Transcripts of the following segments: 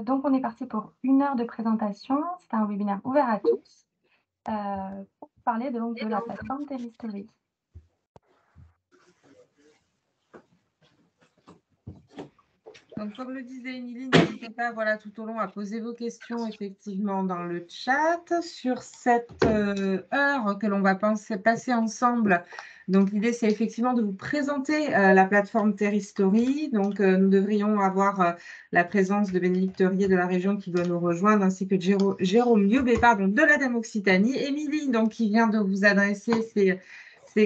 Donc on est parti pour 1 heure de présentation. C'est un webinaire ouvert à tous, pour parler donc de la plateforme Terristory. Donc, comme le disait Émilie, n'hésitez pas, voilà, tout au long à poser vos questions effectivement dans le chat sur cette heure que l'on va passer ensemble. Donc, l'idée, c'est effectivement de vous présenter la plateforme Terristory. Donc, nous devrions avoir la présence de Bénédicte Rier de la région qui doit nous rejoindre, ainsi que Jérôme Liobé, pardon, de l'ADEME Occitanie. Émilie, donc, qui vient de vous adresser ces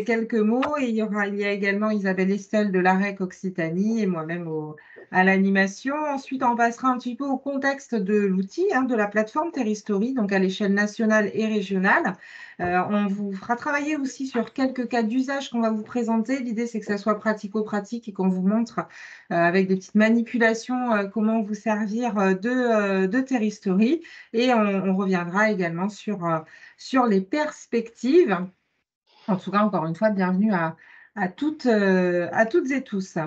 quelques mots. Et il y a également Isabelle Estel de l'AREC Occitanie et moi-même à l'animation. Ensuite, on passera un petit peu au contexte de l'outil, de la plateforme Terristory, donc à l'échelle nationale et régionale. On vous fera travailler aussi sur quelques cas d'usage qu'on va vous présenter. L'idée, c'est que ça soit pratico-pratique et qu'on vous montre avec des petites manipulations comment vous servir de Terristory. Et on reviendra également sur les perspectives. En tout cas, encore une fois, bienvenue à toutes et tous.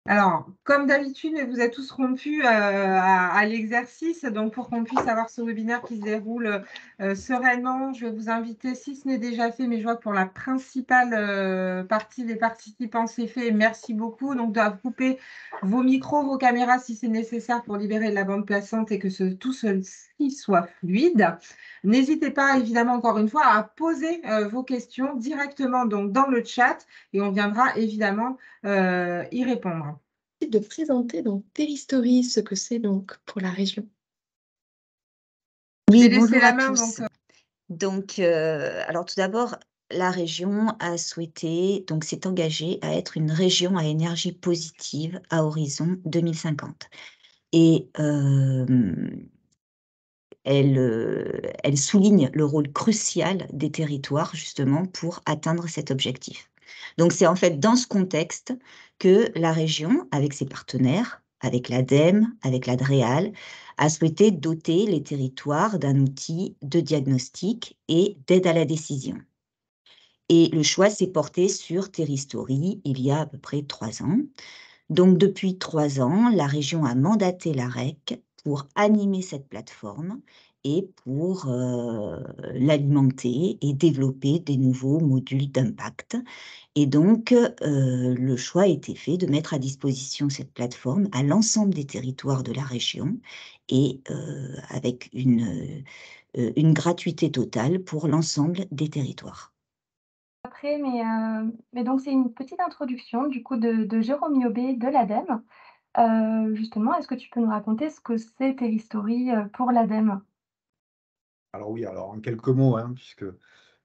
Alors, comme d'habitude, mais vous êtes tous rompus à l'exercice. Donc, pour qu'on puisse avoir ce webinaire qui se déroule sereinement, je vais vous inviter, si ce n'est déjà fait, mais je vois que pour la principale partie des participants, c'est fait. Merci beaucoup. Donc, de couper vos micros, vos caméras si c'est nécessaire pour libérer de la bande passante et que tout ceci soit fluide. N'hésitez pas, évidemment, encore une fois, à poser vos questions directement donc, dans le chat et on viendra évidemment y répondre. De présenter donc Terristory, ce que c'est donc pour la région. Oui, laisser bonjour la à main, tous. Donc, alors tout d'abord, la région a souhaité, donc s'est engagée à être une région à énergie positive à horizon 2050. Et elle souligne le rôle crucial des territoires justement pour atteindre cet objectif. Donc c'est en fait dans ce contexte que la région, avec ses partenaires, avec l'ADEME, avec l'ADREAL, a souhaité doter les territoires d'un outil de diagnostic et d'aide à la décision. Et le choix s'est porté sur Terristory il y a à peu près 3 ans. Donc depuis 3 ans, la région a mandaté l'AREC pour animer cette plateforme et pour l'alimenter et développer des nouveaux modules d'impact. Et donc, le choix a été fait de mettre à disposition cette plateforme à l'ensemble des territoires de la région et avec une gratuité totale pour l'ensemble des territoires. Après, mais donc c'est une petite introduction du coup de Jérôme Liobé de l'ADEME. Justement, est-ce que tu peux nous raconter ce que c'est Terristory pour l'ADEME? Alors oui, alors en quelques mots, puisque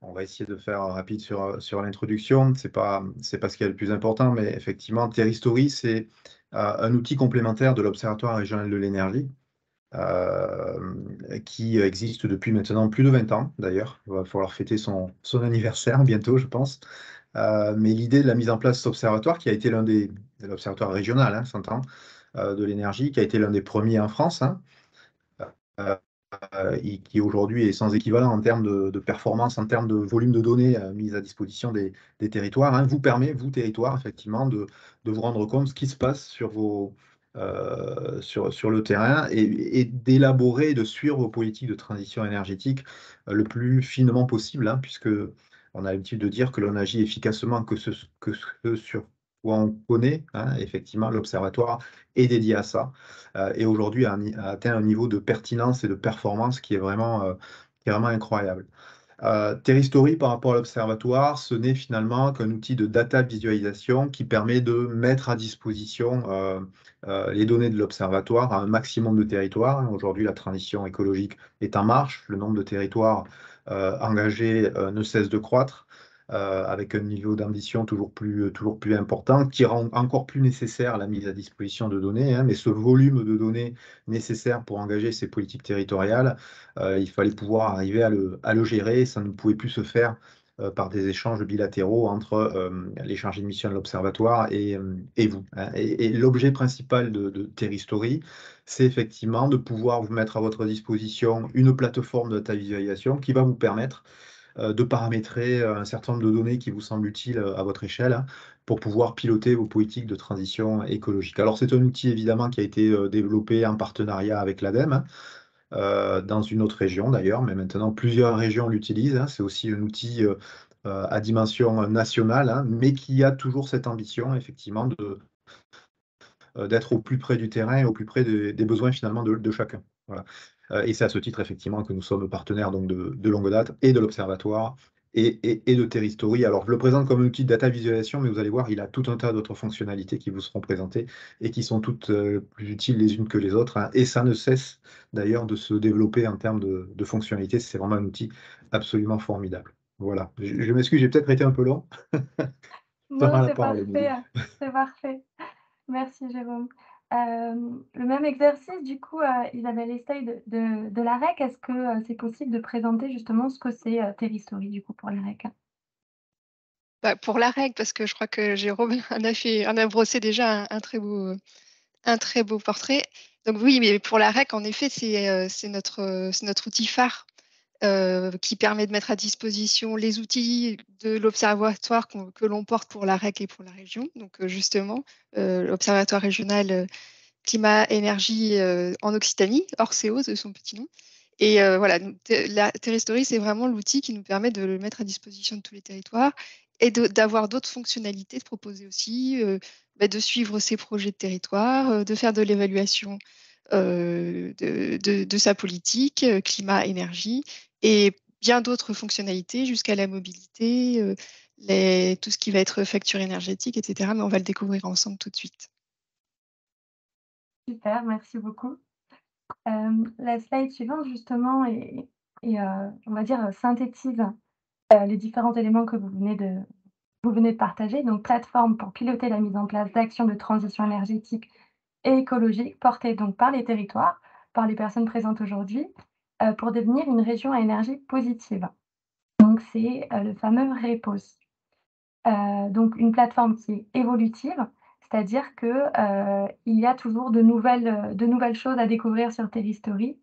on va essayer de faire rapide sur l'introduction. C'est pas ce qu'il y a le plus important, mais effectivement, Terristory, c'est un outil complémentaire de l'Observatoire régional de l'énergie, qui existe depuis maintenant plus de 20 ans, d'ailleurs. Il va falloir fêter son anniversaire bientôt, je pense. Mais l'idée de la mise en place de cet observatoire, qui a été l'observatoire régional, s'entend, de l'énergie, qui a été l'un des premiers en France, et qui aujourd'hui est sans équivalent en termes de performance, en termes de volume de données mises à disposition des territoires, vous permet, vous, territoire, effectivement, de vous rendre compte de ce qui se passe sur le terrain et d'élaborer et de suivre vos politiques de transition énergétique le plus finement possible, puisque on a l'habitude de dire que l'on agit efficacement que ce sur quoi on connaît, effectivement, l'observatoire est dédié à ça. Et aujourd'hui a atteint un niveau de pertinence et de performance qui est vraiment incroyable. Terristory, par rapport à l'observatoire, ce n'est finalement qu'un outil de data visualisation qui permet de mettre à disposition les données de l'observatoire à un maximum de territoires. Aujourd'hui, la transition écologique est en marche, le nombre de territoires engagés ne cesse de croître. Avec un niveau d'ambition toujours plus important, qui rend encore plus nécessaire la mise à disposition de données. Mais ce volume de données nécessaire pour engager ces politiques territoriales, il fallait pouvoir arriver à le gérer. Ça ne pouvait plus se faire par des échanges bilatéraux entre les chargés de mission de l'Observatoire et vous. Et l'objet principal de Terristory, c'est effectivement de pouvoir vous mettre à votre disposition une plateforme de data visualisation qui va vous permettre de paramétrer un certain nombre de données qui vous semblent utiles à votre échelle, hein, pour pouvoir piloter vos politiques de transition écologique. Alors c'est un outil évidemment qui a été développé en partenariat avec l'ADEME, hein, dans une autre région d'ailleurs, mais maintenant plusieurs régions l'utilisent, hein. C'est aussi un outil à dimension nationale, hein, mais qui a toujours cette ambition effectivement d'être au plus près du terrain, au plus près des besoins finalement de chacun. Voilà. Et c'est à ce titre effectivement que nous sommes partenaires donc de longue date et de l'Observatoire et de Terristory. Alors je le présente comme un outil de data visualisation, mais vous allez voir, il a tout un tas d'autres fonctionnalités qui vous seront présentées et qui sont toutes plus utiles les unes que les autres, hein. Et ça ne cesse d'ailleurs de se développer en termes de fonctionnalités. C'est vraiment un outil absolument formidable. Voilà. Je m'excuse, j'ai peut-être été un peu long. Je te Non, rends la c'est parole, parfait, Émilie. c'est parfait. Merci Jérôme. Le même exercice, du coup, Isabelle essaye de la REC. Est-ce que c'est possible de présenter justement ce que c'est Terristory, du coup, pour la REC? Bah, pour la règle, parce que je crois que Jérôme en a brossé déjà un très beau portrait. Donc oui, mais pour la REC, en effet, c'est notre outil phare qui permet de mettre à disposition les outils de l'observatoire que l'on porte pour la REC et pour la région. Donc justement, l'observatoire régional climat, énergie en Occitanie, Orcéo de son petit nom. Et voilà, la Terristory, c'est vraiment l'outil qui nous permet de le mettre à disposition de tous les territoires et d'avoir d'autres fonctionnalités, de proposer aussi, de suivre ses projets de territoire, de faire de l'évaluation de sa politique, climat, énergie, et bien d'autres fonctionnalités jusqu'à la mobilité, tout ce qui va être facture énergétique, etc. Mais on va le découvrir ensemble tout de suite. Super, merci beaucoup. La slide suivante, justement, on va dire, synthétise les différents éléments que vous venez de partager. Donc, plateforme pour piloter la mise en place d'actions de transition énergétique et écologique portées donc par les territoires, par les personnes présentes aujourd'hui, pour devenir une région à énergie positive. Donc, c'est le fameux REPOS. Donc, une plateforme qui est évolutive, c'est-à-dire que il y a toujours de nouvelles choses à découvrir sur Terristory,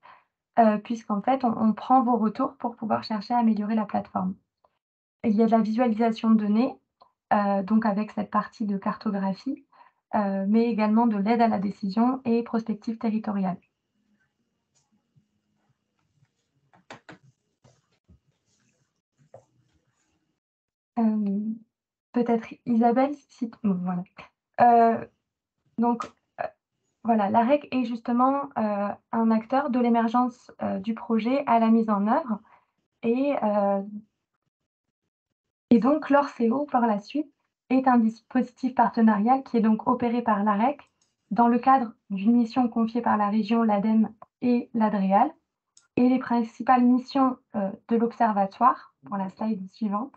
puisqu'en fait, on prend vos retours pour pouvoir chercher à améliorer la plateforme. Il y a de la visualisation de données, donc avec cette partie de cartographie, mais également de l'aide à la décision et prospective territoriale. Peut-être Isabelle, si bon, voilà. Donc, voilà, la REC est justement, un acteur de l'émergence, du projet à la mise en œuvre et donc l'Orcéo, par la suite, est un dispositif partenarial qui est donc opéré par la REC dans le cadre d'une mission confiée par la région, l'ADEME et l'ADREAL. Et les principales missions, de l'observatoire, pour la slide suivante,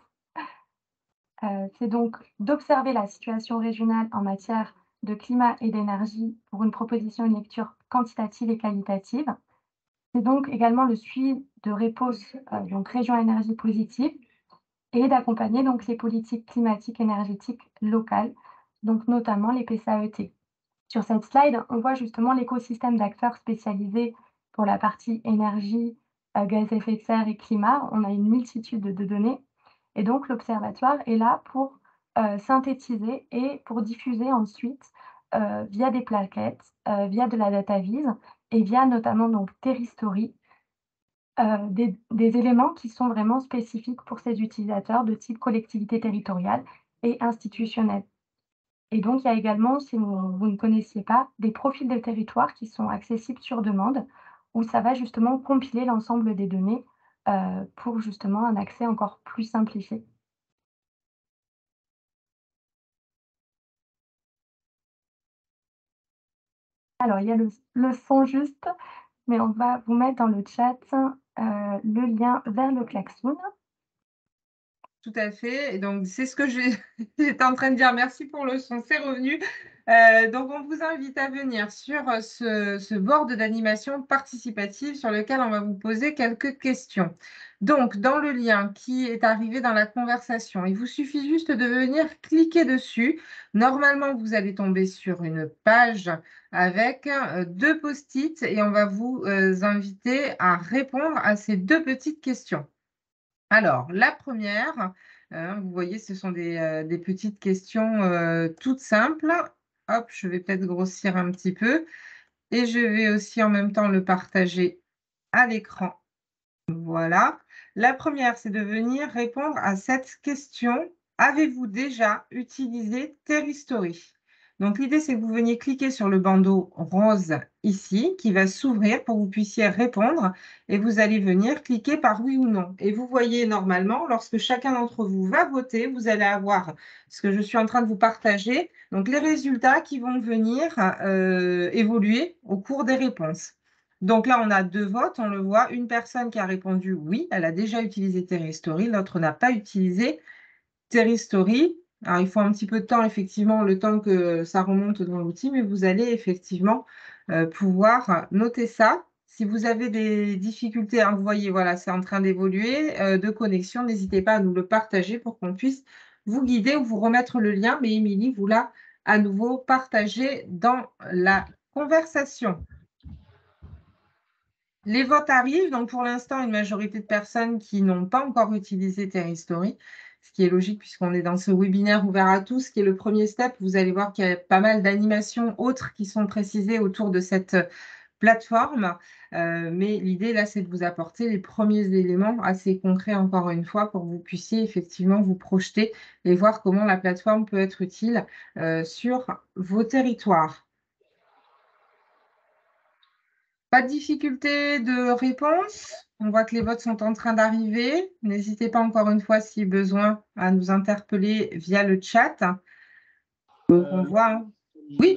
c'est donc d'observer la situation régionale en matière de climat et d'énergie pour une proposition, une lecture quantitative et qualitative. C'est donc également le suivi de REPOS, donc région à énergie positive, et d'accompagner donc les politiques climatiques énergétiques locales, donc notamment les PCAET. Sur cette slide, on voit justement l'écosystème d'acteurs spécialisés pour la partie énergie, gaz à effet de serre et climat. On a une multitude de données et donc l'observatoire est là pour synthétiser et pour diffuser ensuite via des plaquettes, via de la data vise et via notamment donc Terristory, des éléments qui sont vraiment spécifiques pour ces utilisateurs de type collectivité territoriale et institutionnelle. Et donc, il y a également, si vous ne connaissiez pas, des profils de territoire qui sont accessibles sur demande, où ça va justement compiler l'ensemble des données pour justement un accès encore plus simplifié. Alors, il y a le son juste, mais on va vous mettre dans le chat le lien vers le klaxon. Tout à fait. Et donc, c'est ce que j'étais en train de dire. Merci pour le son, c'est revenu. Donc, on vous invite à venir sur ce board d'animation participative sur lequel on va vous poser quelques questions. Donc, dans le lien qui est arrivé dans la conversation, il vous suffit juste de venir cliquer dessus. Normalement, vous allez tomber sur une page avec 2 post-it et on va vous inviter à répondre à ces 2 petites questions. Alors, la première, vous voyez, ce sont des petites questions toutes simples. Hop, je vais peut-être grossir un petit peu. Et je vais aussi en même temps le partager à l'écran. Voilà. La première, c'est de venir répondre à cette question. Avez-vous déjà utilisé Terristory? Donc, l'idée, c'est que vous veniez cliquer sur le bandeau rose ici, qui va s'ouvrir pour que vous puissiez répondre. Et vous allez venir cliquer par oui ou non. Et vous voyez normalement, lorsque chacun d'entre vous va voter, vous allez avoir ce que je suis en train de vous partager. Donc, les résultats qui vont venir évoluer au cours des réponses. Donc là, on a 2 votes, on le voit. Une personne qui a répondu oui, elle a déjà utilisé Terristory, l'autre n'a pas utilisé Terristory. Alors, il faut un petit peu de temps, effectivement, le temps que ça remonte dans l'outil, mais vous allez effectivement pouvoir noter ça. Si vous avez des difficultés, hein, vous voyez, voilà, c'est en train d'évoluer, de connexion, n'hésitez pas à nous le partager pour qu'on puisse vous guider ou vous remettre le lien, mais Émilie vous l'a à nouveau partagé dans la conversation. Les votes arrivent, donc pour l'instant, une majorité de personnes qui n'ont pas encore utilisé Terristory, ce qui est logique puisqu'on est dans ce webinaire ouvert à tous, qui est le premier step. Vous allez voir qu'il y a pas mal d'animations autres qui sont précisées autour de cette plateforme. Mais l'idée, là, c'est de vous apporter les premiers éléments assez concrets, encore une fois, pour que vous puissiez effectivement vous projeter et voir comment la plateforme peut être utile sur vos territoires. Pas de difficulté de réponse. On voit que les votes sont en train d'arriver. N'hésitez pas encore une fois, si besoin, à nous interpeller via le chat. Donc, on voit. Hein. Oui.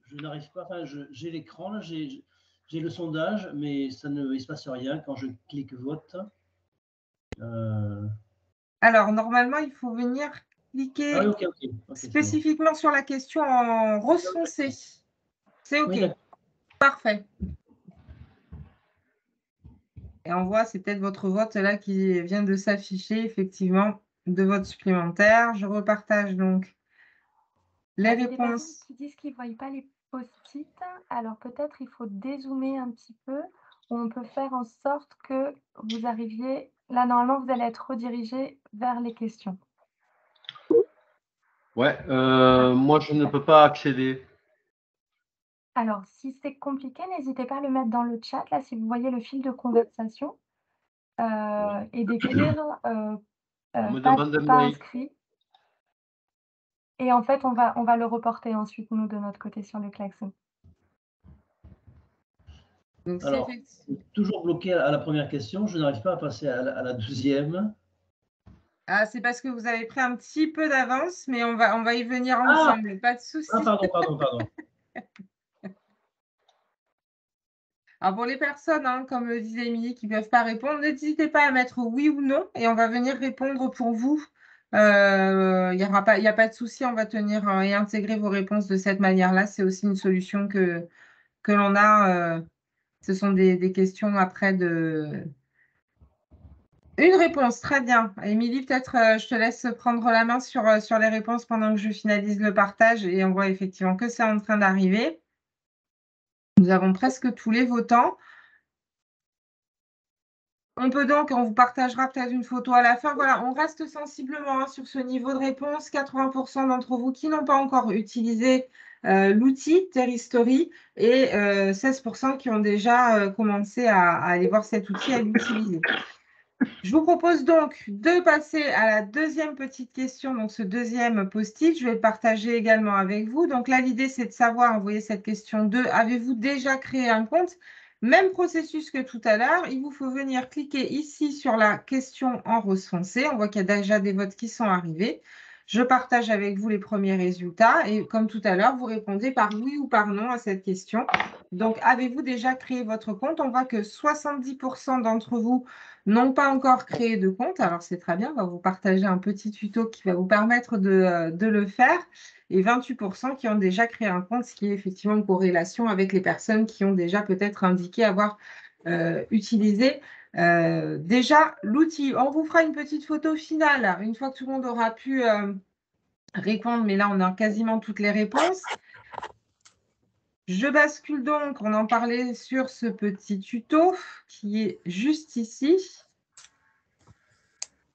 Je n'arrive pas. Enfin, j'ai l'écran, j'ai le sondage, mais il ne se passe rien quand je clique vote. Alors, normalement, il faut venir cliquer spécifiquement sur la question en rose foncé. C'est OK. Oui, parfait. Et on voit, c'est peut-être votre vote là qui vient de s'afficher, effectivement, de vote supplémentaire. Je repartage donc les réponses. Qui disent qu'ils ne voient pas les post-it, alors peut-être il faut dézoomer un petit peu, ou on peut faire en sorte que vous arriviez, là normalement vous allez être redirigé vers les questions. Ouais, moi je ne peux pas accéder. Alors si c'est compliqué, n'hésitez pas à le mettre dans le chat, là si vous voyez le fil de conversation, et d'écrire pas inscrit. Et en fait, on va le reporter ensuite, nous, de notre côté, sur le klaxon. Donc, alors, toujours bloqué à la première question, je n'arrive pas à passer à la deuxième. Ah, c'est parce que vous avez pris un petit peu d'avance, mais on va y venir ensemble, pas de souci. Ah, pardon. Alors, pour les personnes, hein, comme le disait Émilie, qui ne peuvent pas répondre, n'hésitez pas à mettre oui ou non, et on va venir répondre pour vous. Il n'y a pas de souci, on va tenir et intégrer vos réponses de cette manière-là. C'est aussi une solution que l'on a. Ce sont des questions après de... Une réponse, très bien. Émilie, peut-être je te laisse prendre la main sur les réponses pendant que je finalise le partage et on voit effectivement que c'est en train d'arriver. Nous avons presque tous les votants. On peut donc, on vous partagera peut-être une photo à la fin. Voilà, on reste sensiblement sur ce niveau de réponse. 80% d'entre vous qui n'ont pas encore utilisé l'outil Terristory et 16% qui ont déjà commencé à aller voir cet outil, à l'utiliser. Je vous propose donc de passer à la deuxième petite question, donc ce deuxième post-it. Je vais le partager également avec vous. Donc là, l'idée, c'est de savoir, vous voyez cette question 2, avez-vous déjà créé un compte? Même processus que tout à l'heure, il vous faut venir cliquer ici sur la question en rose foncé. On voit qu'il y a déjà des votes qui sont arrivés. Je partage avec vous les premiers résultats et comme tout à l'heure, vous répondez par oui ou par non à cette question. Donc, avez-vous déjà créé votre compte? On voit que 70% d'entre vous n'ont pas encore créé de compte. Alors, c'est très bien, on va vous partager un petit tuto qui va vous permettre de le faire. Et 28% qui ont déjà créé un compte, ce qui est effectivement une corrélation avec les personnes qui ont déjà peut-être indiqué avoir utilisé déjà l'outil. On vous fera une petite photo finale une fois que tout le monde aura pu répondre, mais là, on a quasiment toutes les réponses. Je bascule donc, on en parlait sur ce petit tuto qui est juste ici.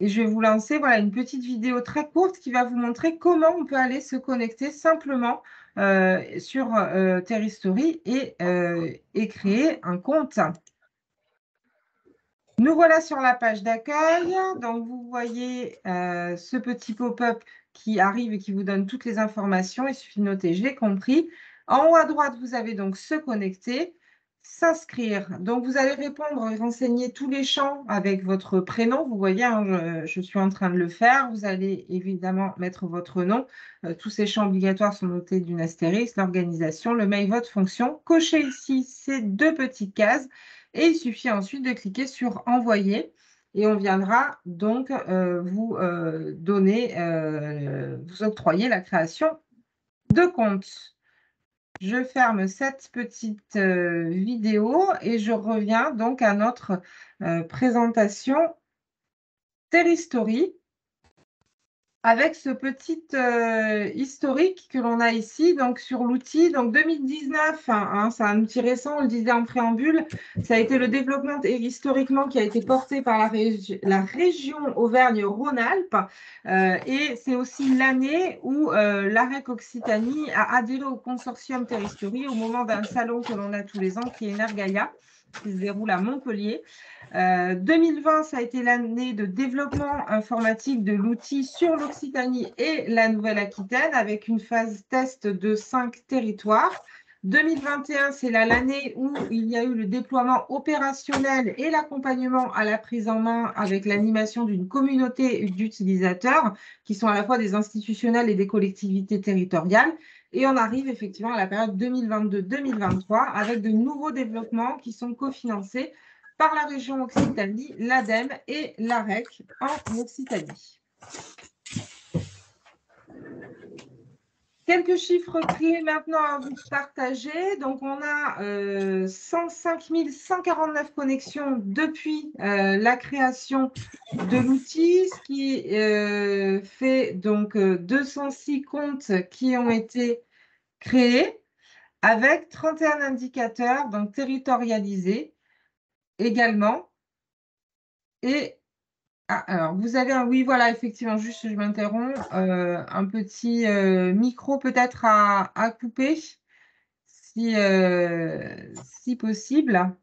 Et je vais vous lancer voilà, une petite vidéo très courte qui va vous montrer comment on peut aller se connecter simplement sur Terristory et créer un compte. Nous voilà sur la page d'accueil. Donc, vous voyez ce petit pop-up qui arrive et qui vous donne toutes les informations. Il suffit de noter « J'ai compris ». En haut à droite, vous avez donc « Se connecter ». S'inscrire. Donc, vous allez répondre et renseigner tous les champs avec votre prénom. Vous voyez, hein, je suis en train de le faire. Vous allez évidemment mettre votre nom. Tous ces champs obligatoires sont notés d'une astérisque, l'organisation, le mail, votre fonction. Cochez ici ces 2 petites cases et il suffit ensuite de cliquer sur « Envoyer ». Et on viendra donc vous vous octroyer la création de compte. Je ferme cette petite vidéo et je reviens donc à notre présentation Terristory avec ce petit historique que l'on a ici donc sur l'outil. Donc 2019, hein, c'est un outil récent, on le disait en préambule, ça a été le développement historiquement qui a été porté par la région Auvergne-Rhône-Alpes et c'est aussi l'année où l'AREC Occitanie a adhéré au consortium Terristory au moment d'un salon que l'on a tous les ans qui est Energaia, qui se déroule à Montpellier. 2020, ça a été l'année de développement informatique de l'outil sur l'Occitanie et la Nouvelle-Aquitaine avec une phase test de 5 territoires. 2021, c'est l'année où il y a eu le déploiement opérationnel et l'accompagnement à la prise en main avec l'animation d'une communauté d'utilisateurs qui sont à la fois des institutionnels et des collectivités territoriales. Et on arrive effectivement à la période 2022-2023 avec de nouveaux développements qui sont cofinancés par la région Occitanie, l'ADEME et l'AREC en Occitanie. Quelques chiffres clés maintenant à vous partager. Donc, on a 105 149 connexions depuis la création de l'outil, ce qui fait donc 206 comptes qui ont été créés avec 31 indicateurs donc territorialisés également. Et alors, vous avez un oui, voilà, effectivement, juste je m'interromps, un petit micro peut-être à couper si possible.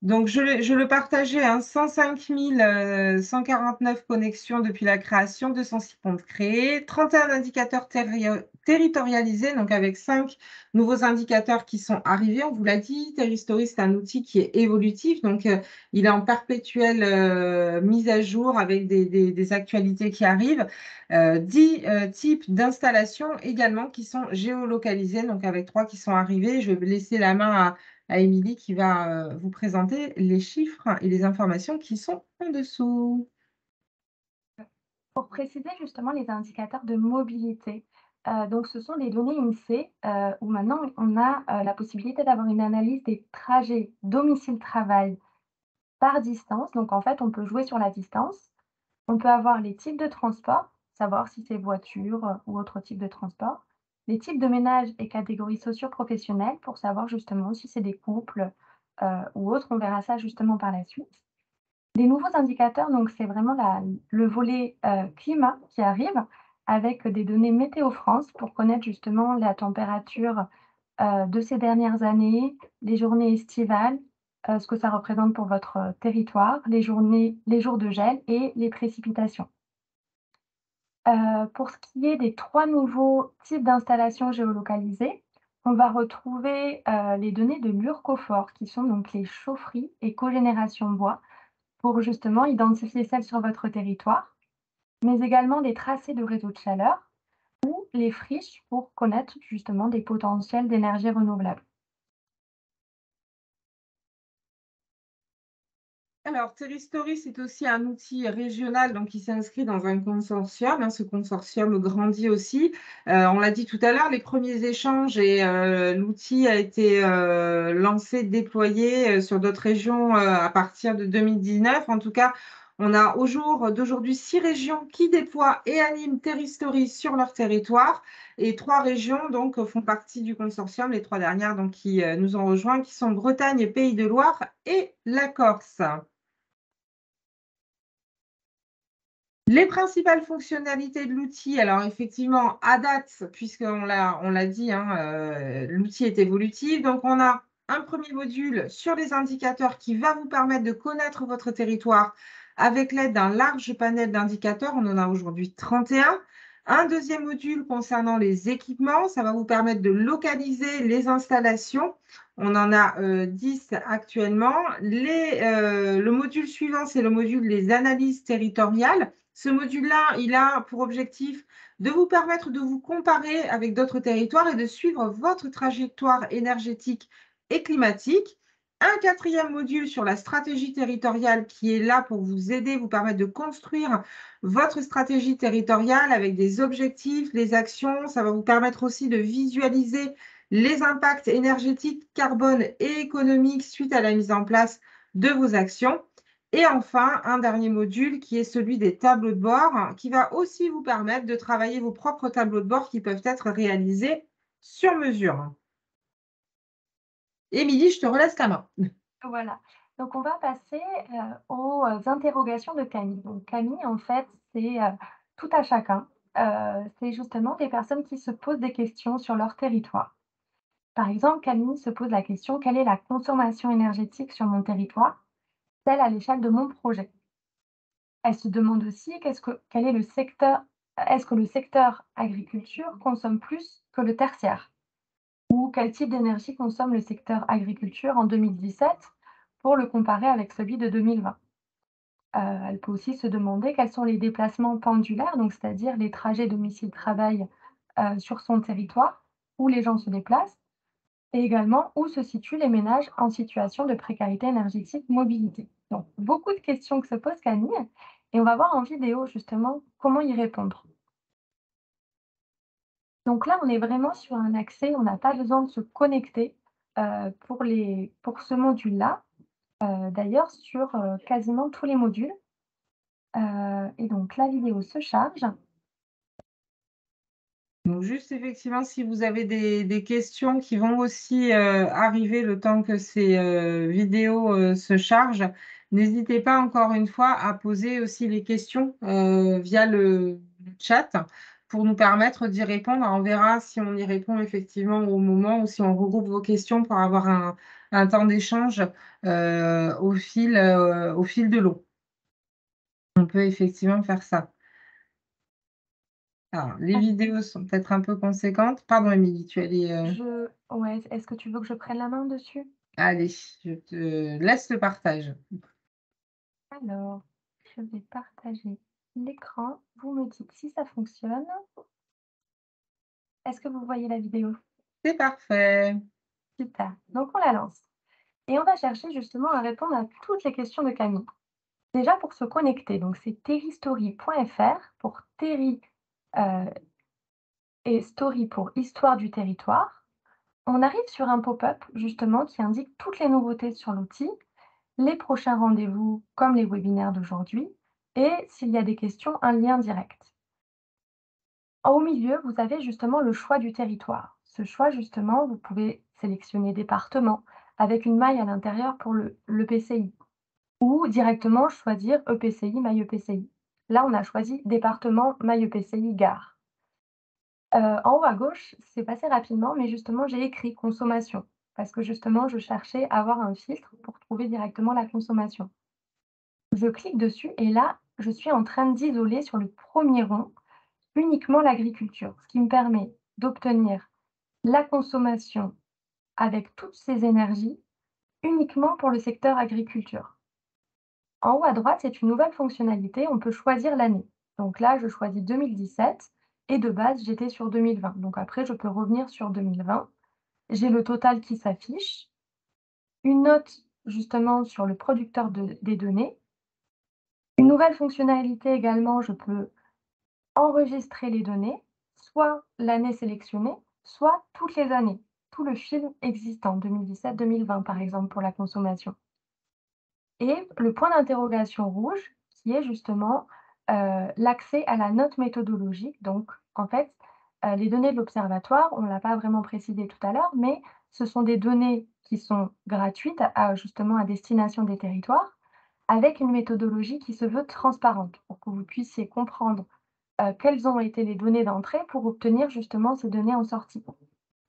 Donc, je le partageais, hein, 105 149 connexions depuis la création, 206 comptes créés, 31 indicateurs territorialisés, donc avec 5 nouveaux indicateurs qui sont arrivés. On vous l'a dit, Terristory, c'est un outil qui est évolutif, donc il est en perpétuelle mise à jour avec des actualités qui arrivent. 10 types d'installations également qui sont géolocalisés, donc avec 3 qui sont arrivés. Je vais laisser la main à Émilie qui va vous présenter les chiffres et les informations qui sont en dessous. Pour préciser justement les indicateurs de mobilité, donc ce sont des données INSEE où maintenant on a la possibilité d'avoir une analyse des trajets domicile-travail par distance. Donc en fait, on peut jouer sur la distance. On peut avoir les types de transport, savoir si c'est voiture ou autre type de transport. Les types de ménages et catégories socio-professionnelles pour savoir justement si c'est des couples ou autres. On verra ça justement par la suite. Les nouveaux indicateurs, donc c'est vraiment le volet climat qui arrive avec des données Météo France pour connaître justement la température de ces dernières années, les journées estivales, ce que ça représente pour votre territoire, les jours de gel et les précipitations. Pour ce qui est des 3 nouveaux types d'installations géolocalisées, on va retrouver les données de l'Urcofor, qui sont donc les chaufferies et cogénération bois, pour justement identifier celles sur votre territoire, mais également des tracés de réseaux de chaleur ou les friches pour connaître justement des potentiels d'énergie renouvelable. Alors, Terristory, c'est aussi un outil régional donc, qui s'inscrit dans un consortium. Hein, ce consortium grandit aussi. On l'a dit tout à l'heure, les premiers échanges et l'outil a été lancé, déployé sur d'autres régions à partir de 2019. En tout cas, on a au jour d'aujourd'hui 6 régions qui déploient et animent Terristory sur leur territoire. Et 3 régions donc, font partie du consortium, les 3 dernières donc, qui nous ont rejoints, qui sont Bretagne, Pays de Loire et la Corse. Les principales fonctionnalités de l'outil, alors effectivement, à date, puisqu'on l'a dit, hein, l'outil est évolutif. Donc, on a un premier module sur les indicateurs qui va vous permettre de connaître votre territoire avec l'aide d'un large panel d'indicateurs. On en a aujourd'hui 31. Un deuxième module concernant les équipements, ça va vous permettre de localiser les installations. On en a 10 actuellement. Le module suivant, c'est le module des analyses territoriales. Ce module-là, il a pour objectif de vous permettre de vous comparer avec d'autres territoires et de suivre votre trajectoire énergétique et climatique. Un quatrième module sur la stratégie territoriale qui est là pour vous aider, vous permettre de construire votre stratégie territoriale avec des objectifs, des actions. Ça va vous permettre aussi de visualiser les impacts énergétiques, carbone et économiques suite à la mise en place de vos actions. Et enfin, un dernier module qui est celui des tableaux de bord, qui va aussi vous permettre de travailler vos propres tableaux de bord qui peuvent être réalisés sur mesure. Émilie, je te relaisse la main. Voilà. Donc, on va passer aux interrogations de Camille. Donc, Camille, en fait, c'est tout à chacun. C'est justement des personnes qui se posent des questions sur leur territoire. Par exemple, Camille se pose la question, quelle est la consommation énergétique sur mon territoire, telle à l'échelle de mon projet? Elle se demande aussi quel est le secteur, est-ce que le secteur agriculture consomme plus que le tertiaire? Ou quel type d'énergie consomme le secteur agriculture en 2017 pour le comparer avec celui de 2020? Elle peut aussi se demander quels sont les déplacements pendulaires, donc c'est-à-dire les trajets domicile-travail sur son territoire, où les gens se déplacent, et également où se situent les ménages en situation de précarité énergétique mobilité. Donc, beaucoup de questions que se pose Camille, et on va voir en vidéo justement comment y répondre. Donc là, on est vraiment sur un accès, on n'a pas besoin de se connecter pour ce module-là, d'ailleurs sur quasiment tous les modules. Et donc la vidéo se charge. Donc, juste effectivement, si vous avez des questions qui vont aussi arriver le temps que ces vidéos se chargent, n'hésitez pas encore une fois à poser aussi les questions via le chat pour nous permettre d'y répondre. On verra si on y répond effectivement au moment ou si on regroupe vos questions pour avoir un temps d'échange au fil de l'eau. On peut effectivement faire ça. Alors, les vidéos sont peut-être un peu conséquentes. Pardon, Émilie, tu allais... Ouais, est-ce que tu veux que je prenne la main dessus? Allez, je te laisse le partage. Alors, je vais partager l'écran. Vous me dites si ça fonctionne. Est-ce que vous voyez la vidéo? C'est parfait. Super. Donc, on la lance. Et on va chercher justement à répondre à toutes les questions de Camille. Déjà, pour se connecter, donc c'est terristory.fr pour Terry et Story pour Histoire du territoire. On arrive sur un pop-up justement qui indique toutes les nouveautés sur l'outil, les prochains rendez-vous comme les webinaires d'aujourd'hui et s'il y a des questions, un lien direct. Au milieu, vous avez justement le choix du territoire. Ce choix, justement, vous pouvez sélectionner département avec une maille à l'intérieur pour l'EPCI ou directement choisir EPCI, maille EPCI. Là, on a choisi département, maille EPCI, gare. En haut à gauche, c'est passé rapidement, mais justement, j'ai écrit consommation parce que justement, je cherchais à avoir un filtre pour trouver directement la consommation. Je clique dessus et là, je suis en train d'isoler sur le premier rond uniquement l'agriculture, ce qui me permet d'obtenir la consommation avec toutes ces énergies uniquement pour le secteur agriculture. En haut à droite, c'est une nouvelle fonctionnalité, on peut choisir l'année. Donc là, je choisis 2017 et de base, j'étais sur 2020. Donc après, je peux revenir sur 2020. J'ai le total qui s'affiche, une note justement sur le producteur des données. Une nouvelle fonctionnalité également, je peux enregistrer les données, soit l'année sélectionnée, soit toutes les années, tout le film existant, 2017-2020 par exemple pour la consommation. Et le point d'interrogation rouge qui est justement l'accès à la note méthodologique. Donc en fait, les données de l'observatoire, on ne l'a pas vraiment précisé tout à l'heure, mais ce sont des données qui sont gratuites justement à destination des territoires, avec une méthodologie qui se veut transparente pour que vous puissiez comprendre quelles ont été les données d'entrée pour obtenir justement ces données en sortie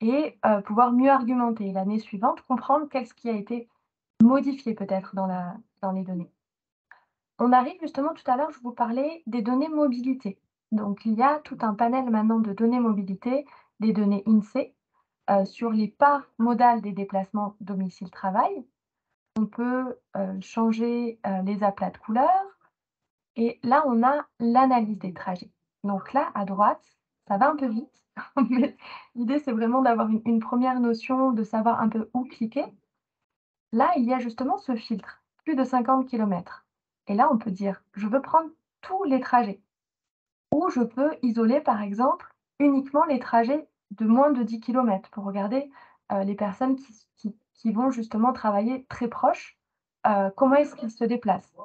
et pouvoir mieux argumenter. L'année suivante, comprendre qu'est-ce qui a été modifié peut-être dans les données. On arrive justement tout à l'heure, je vous parlais des données mobilité. Donc il y a tout un panel maintenant de données mobilité, des données INSEE, sur les parts modales des déplacements domicile-travail. On peut changer les aplats de couleurs et là, on a l'analyse des trajets. Donc là, à droite, ça va un peu vite, mais l'idée, c'est vraiment d'avoir une première notion, de savoir un peu où cliquer. Là, il y a justement ce filtre, plus de 50 km. Et là, on peut dire, je veux prendre tous les trajets. Ou je peux isoler, par exemple, uniquement les trajets de moins de 10 km pour regarder les personnes qui vont justement travailler très proches, comment est-ce qu'ils se déplacent.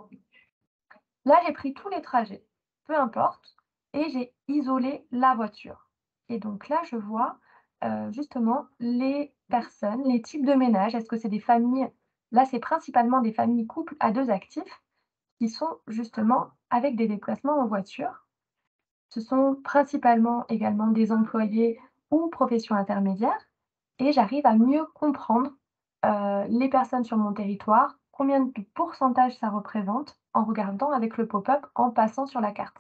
Là, j'ai pris tous les trajets, peu importe, et j'ai isolé la voiture. Et donc là, je vois justement les personnes, les types de ménages. Est-ce que c'est des familles? Là, c'est principalement des familles couples à 2 actifs qui sont justement avec des déplacements en voiture. Ce sont principalement également des employés ou professions intermédiaires et j'arrive à mieux comprendre, les personnes sur mon territoire, combien de pourcentage ça représente en regardant avec le pop-up en passant sur la carte.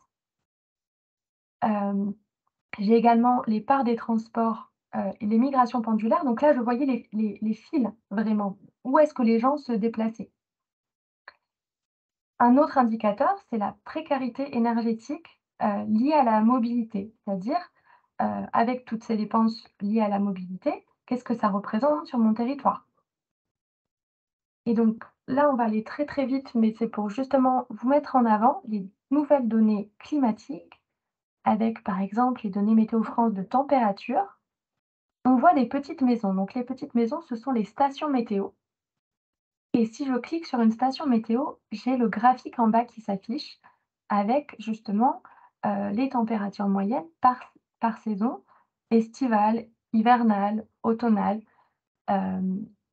J'ai également les parts des transports, et les migrations pendulaires. Donc là, je voyais les fils vraiment. Où est-ce que les gens se déplaçaient? Un autre indicateur, c'est la précarité énergétique, liée à la mobilité. C'est-à-dire, avec toutes ces dépenses liées à la mobilité, qu'est-ce que ça représente sur mon territoire? Et donc là, on va aller très, très vite, mais c'est pour justement vous mettre en avant les nouvelles données climatiques avec, par exemple, les données Météo France de température. On voit des petites maisons. Donc les petites maisons, ce sont les stations météo. Et si je clique sur une station météo, j'ai le graphique en bas qui s'affiche avec justement les températures moyennes par saison, estivale, hivernale, automnale.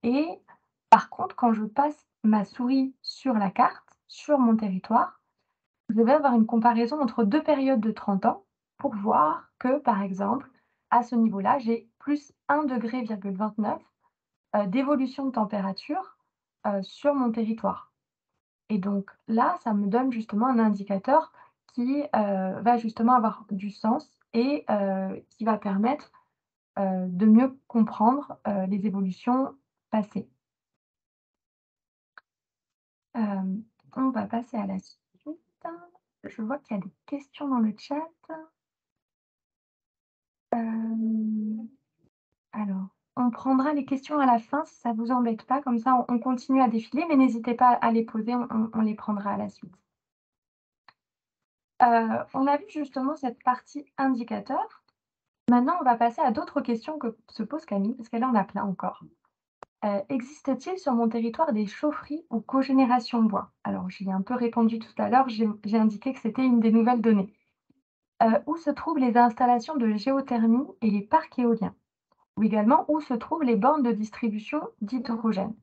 Et par contre, quand je passe ma souris sur la carte, sur mon territoire, je vais avoir une comparaison entre 2 périodes de 30 ans pour voir que, par exemple, à ce niveau-là, j'ai plus 1,29 degré d'évolution de température sur mon territoire. Et donc là, ça me donne justement un indicateur qui va justement avoir du sens et qui va permettre de mieux comprendre les évolutions passées. On va passer à la suite. Je vois qu'il y a des questions dans le chat. Alors, on prendra les questions à la fin si ça ne vous embête pas, comme ça on continue à défiler, mais n'hésitez pas à les poser, on les prendra à la suite. On a vu justement cette partie indicateur. Maintenant, on va passer à d'autres questions que se pose Camille, parce qu'elle en a plein encore. Existe-t-il sur mon territoire des chaufferies ou cogénération bois? Alors, j'y ai un peu répondu tout à l'heure, j'ai indiqué que c'était une des nouvelles données. Où se trouvent les installations de géothermie et les parcs éoliens? Ou également, où se trouvent les bornes de distribution d'hydrogène?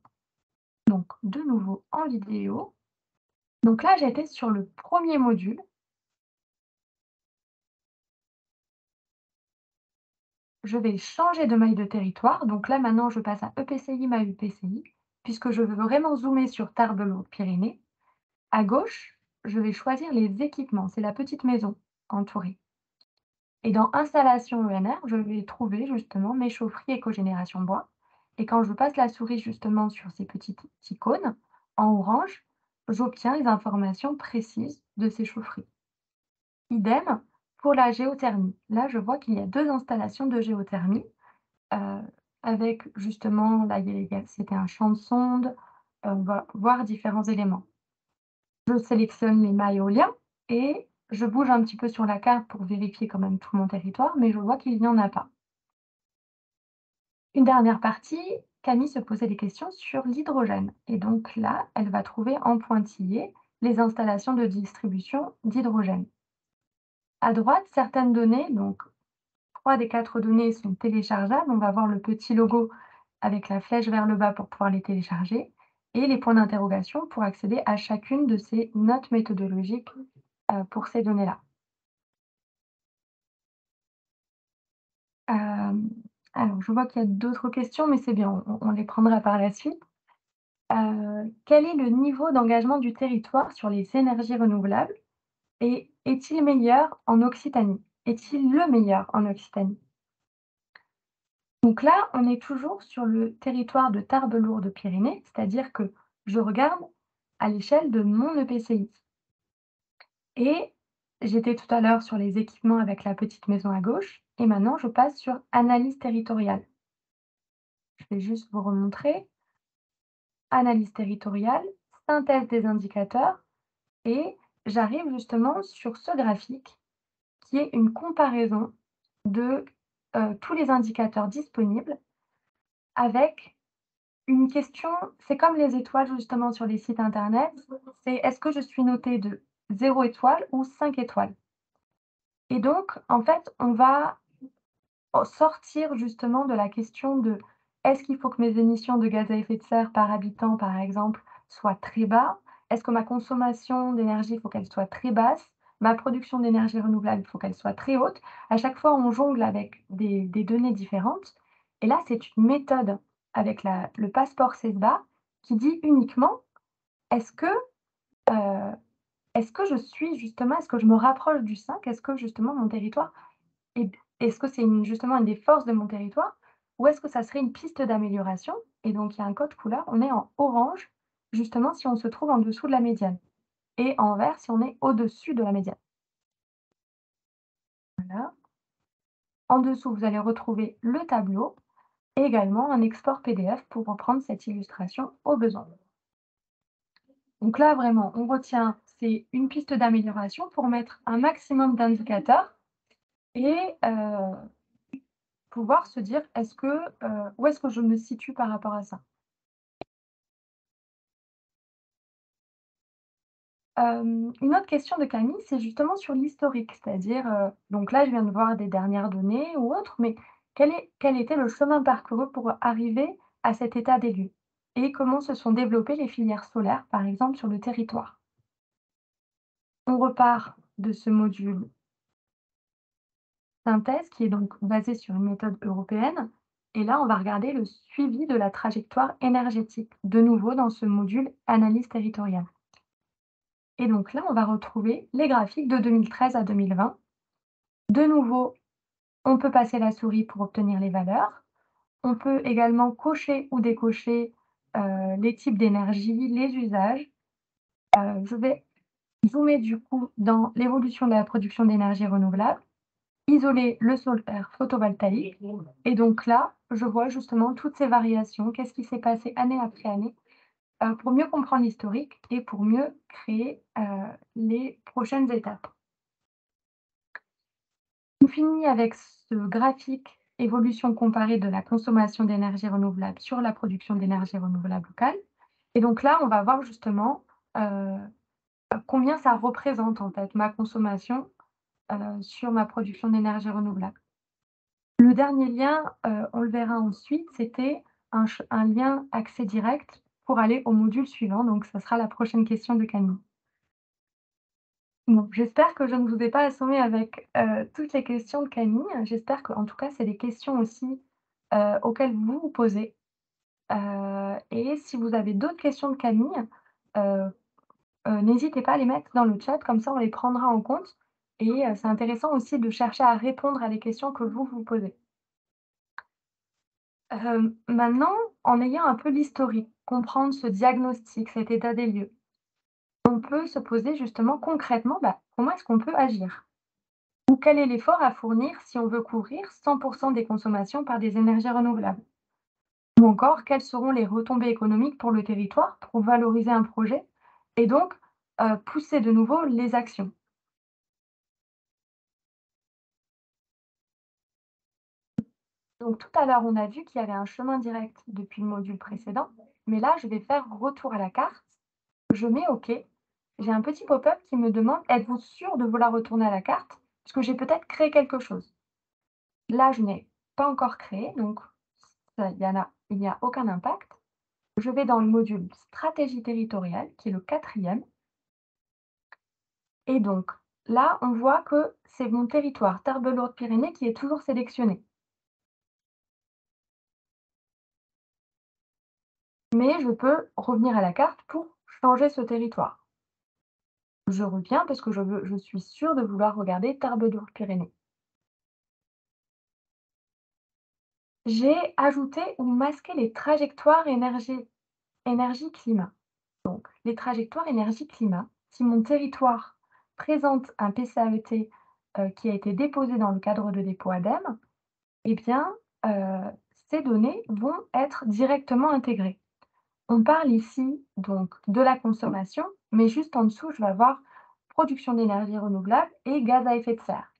Donc, de nouveau en vidéo. Donc là, j'étais sur le premier module. Je vais changer de maille de territoire. Donc là, maintenant, je passe à EPCI, ma UPCI, puisque je veux vraiment zoomer sur Tarbes-Pyrénées. À gauche, je vais choisir les équipements. C'est la petite maison entourée. Et dans Installation ENR, je vais trouver justement mes chaufferies et cogénération bois. Et quand je passe la souris justement sur ces petites icônes en orange, j'obtiens les informations précises de ces chaufferies. Idem pour la géothermie. Là, je vois qu'il y a 2 installations de géothermie avec justement, là, c'était un champ de sonde, on va voir différents éléments. Je sélectionne les mâts éoliens et je bouge un petit peu sur la carte pour vérifier quand même tout mon territoire, mais je vois qu'il n'y en a pas. Une dernière partie, Camille se posait des questions sur l'hydrogène. Et donc là, elle va trouver en pointillé les installations de distribution d'hydrogène. À droite, certaines données, donc 3 des 4 données sont téléchargeables. On va voir le petit logo avec la flèche vers le bas pour pouvoir les télécharger. et les points d'interrogation pour accéder à chacune de ces notes méthodologiques pour ces données-là. Alors, je vois qu'il y a d'autres questions, mais c'est bien, on les prendra par la suite. Quel est le niveau d'engagement du territoire sur les énergies renouvelables et est-il meilleur en Occitanie? Est-il le meilleur en Occitanie? Donc là, on est toujours sur le territoire de Tarbes-Lourdes-Pyrénées, c'est-à-dire que je regarde à l'échelle de mon EPCI. Et j'étais tout à l'heure sur les équipements avec la petite maison à gauche, et maintenant je passe sur analyse territoriale. Je vais juste vous remontrer. Analyse territoriale, synthèse des indicateurs, et j'arrive justement sur ce graphique qui est une comparaison de tous les indicateurs disponibles avec une question, c'est comme les étoiles justement sur les sites internet, c'est est-ce que je suis notée de 0 étoile ou 5 étoiles? Et donc, en fait, on va sortir justement de la question de est-ce qu'il faut que mes émissions de gaz à effet de serre par habitant, par exemple, soient très bas? Est-ce que ma consommation d'énergie, il faut qu'elle soit très basse? Ma production d'énergie renouvelable, il faut qu'elle soit très haute. À chaque fois, on jongle avec des données différentes. Et là, c'est une méthode avec le passeport CESBA qui dit uniquement est-ce que, euh, est-ce que je suis justement, est-ce que je me rapproche du 5? Est-ce que justement mon territoire et est-ce que c'est justement une des forces de mon territoire ou est-ce que ça serait une piste d'amélioration? Et donc il y a un code couleur, on est en orange, justement si on se trouve en dessous de la médiane et en vert si on est au-dessus de la médiane. Voilà. En dessous, vous allez retrouver le tableau et également un export PDF pour reprendre cette illustration au besoin. Donc là, vraiment, on retient, c'est une piste d'amélioration pour mettre un maximum d'indicateurs et pouvoir se dire où est-ce que je me situe par rapport à ça. Une autre question de Camille, c'est justement sur l'historique, c'est-à-dire, donc là, je viens de voir des dernières données ou autres, mais quel était le chemin parcouru pour arriver à cet état des lieux? Et comment se sont développées les filières solaires, par exemple, sur le territoire? On repart de ce module synthèse qui est donc basé sur une méthode européenne et là, on va regarder le suivi de la trajectoire énergétique, de nouveau dans ce module analyse territoriale. Et donc là, on va retrouver les graphiques de 2013 à 2020. De nouveau, on peut passer la souris pour obtenir les valeurs. On peut également cocher ou décocher les types d'énergie, les usages. Je vais zoomer du coup dans l'évolution de la production d'énergie renouvelable, isoler le solaire photovoltaïque. Et donc là, je vois justement toutes ces variations, qu'est-ce qui s'est passé année après année, pour mieux comprendre l'historique et pour mieux créer les prochaines étapes. On finit avec ce graphique évolution comparée de la consommation d'énergie renouvelable sur la production d'énergie renouvelable locale. Et donc là, on va voir justement combien ça représente en fait ma consommation sur ma production d'énergie renouvelable. Le dernier lien, on le verra ensuite, c'était un lien accès direct pour aller au module suivant. Donc, ça sera la prochaine question de Camille. Bon, j'espère que je ne vous ai pas assommé avec toutes les questions de Camille. J'espère qu'en tout cas, c'est des questions aussi auxquelles vous vous posez. Et si vous avez d'autres questions de Camille, n'hésitez pas à les mettre dans le chat, comme ça on les prendra en compte. Et c'est intéressant aussi de chercher à répondre à des questions que vous vous posez. Maintenant, en ayant un peu l'historique, comprendre ce diagnostic, cet état des lieux, on peut se poser justement concrètement, comment est-ce qu'on peut agir? Ou quel est l'effort à fournir si on veut couvrir 100 des consommations par des énergies renouvelables? Ou encore, quelles seront les retombées économiques pour le territoire pour valoriser un projet et donc pousser de nouveau les actions? Donc tout à l'heure, on a vu qu'il y avait un chemin direct depuis le module précédent, mais là, je vais faire retour à la carte. Je mets OK. J'ai un petit pop-up qui me demande êtes-vous sûr de vouloir retourner à la carte? Parce que j'ai peut-être créé quelque chose. Là, je n'ai pas encore créé, donc il n'y a aucun impact. je vais dans le module stratégie territoriale, qui est le 4e. Et donc, là, on voit que c'est mon territoire Tarbes-Lourdes-Pyrénées qui est toujours sélectionné. Mais je peux revenir à la carte pour changer ce territoire. Je reviens parce que je suis sûre de vouloir regarder Tarbes-Lourdes-Pyrénées. J'ai ajouté ou masqué les trajectoires énergie-climat. Donc, les trajectoires énergie-climat, si mon territoire présente un PCAET qui a été déposé dans le cadre de dépôt ADEME, eh bien, ces données vont être directement intégrées. On parle ici donc de la consommation, mais juste en dessous, je vais avoir production d'énergie renouvelable et gaz à effet de serre.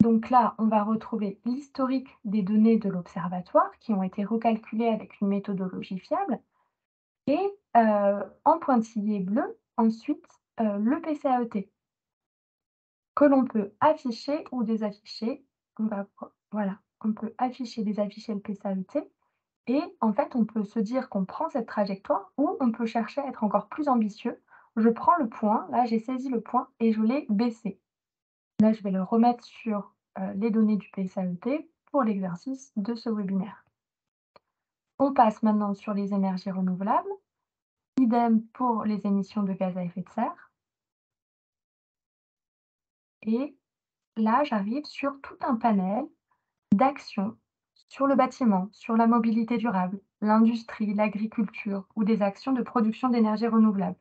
Donc là, on va retrouver l'historique des données de l'observatoire qui ont été recalculées avec une méthodologie fiable et en pointillé bleu, ensuite, le PCAET que l'on peut afficher ou désafficher. Voilà, on peut afficher, désafficher le PCAET et en fait, on peut se dire qu'on prend cette trajectoire ou on peut chercher à être encore plus ambitieux. Je prends le point, là j'ai saisi le point et je l'ai baissé. Là, je vais le remettre sur les données du PCAET pour l'exercice de ce webinaire. On passe maintenant sur les énergies renouvelables. Idem pour les émissions de gaz à effet de serre. Et là, j'arrive sur tout un panel d'actions sur le bâtiment, sur la mobilité durable, l'industrie, l'agriculture ou des actions de production d'énergie renouvelable.